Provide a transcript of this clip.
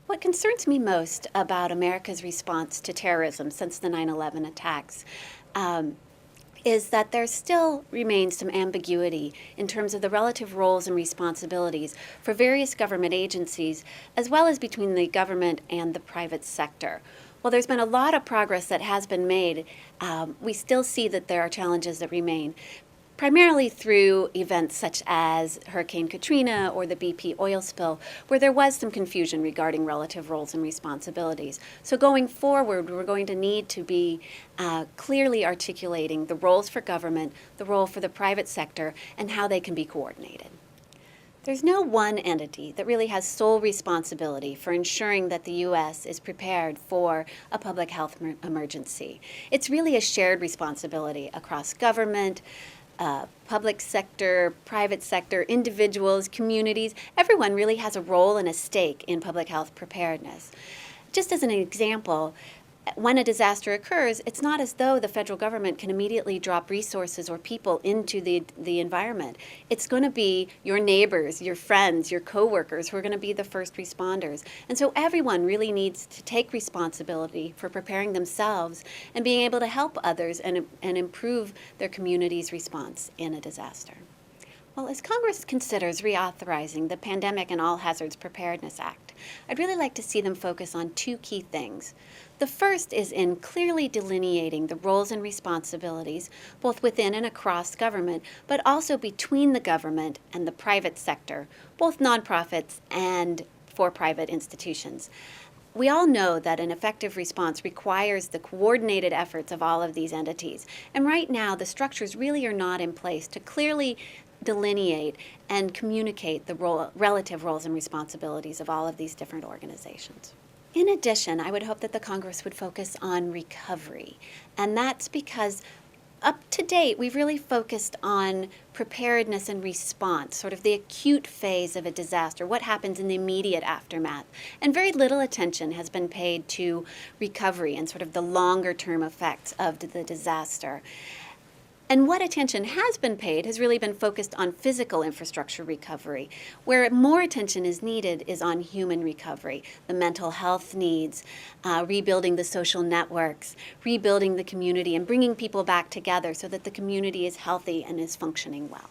What concerns me most about America's response to terrorism since the 9/11 attacks um, is that there still remains some ambiguity in terms of the relative roles and responsibilities for various government agencies, as well as between the government and the private sector. While there's been a lot of progress that has been made, we still see that there are challenges that remain, primarily through events such as Hurricane Katrina or the BP oil spill, where there was some confusion regarding relative roles and responsibilities. So going forward, we're going to need to be clearly articulating the roles for government, the role for the private sector, and how they can be coordinated. There's no one entity that really has sole responsibility for ensuring that the U.S. is prepared for a public health emergency. It's really a shared responsibility across government, public sector, private sector, individuals, communities. Everyone really has a role and a stake in public health preparedness. Just as an example, when a disaster occurs, it's not as though the federal government can immediately drop resources or people into the environment. It's going to be your neighbors, your friends, your coworkers who are going to be the first responders. And so everyone really needs to take responsibility for preparing themselves and being able to help others and improve their community's response in a disaster. Well, as Congress considers reauthorizing the Pandemic and All Hazards Preparedness Act, I'd really like to see them focus on two key things. The first is in clearly delineating the roles and responsibilities, both within and across government, but also between the government and the private sector, both nonprofits and for-profit institutions. We all know that an effective response requires the coordinated efforts of all of these entities. And right now, the structures really are not in place to clearly delineate and communicate the relative roles and responsibilities of all of these different organizations. In addition, I would hope that the Congress would focus on recovery. And that's because up to date, we've really focused on preparedness and response, sort of the acute phase of a disaster, what happens in the immediate aftermath. And very little attention has been paid to recovery and sort of the longer term effects of the disaster. And what attention has been paid has really been focused on physical infrastructure recovery. Where more attention is needed is on human recovery, the mental health needs, rebuilding the social networks, rebuilding the community, and bringing people back together so that the community is healthy and is functioning well.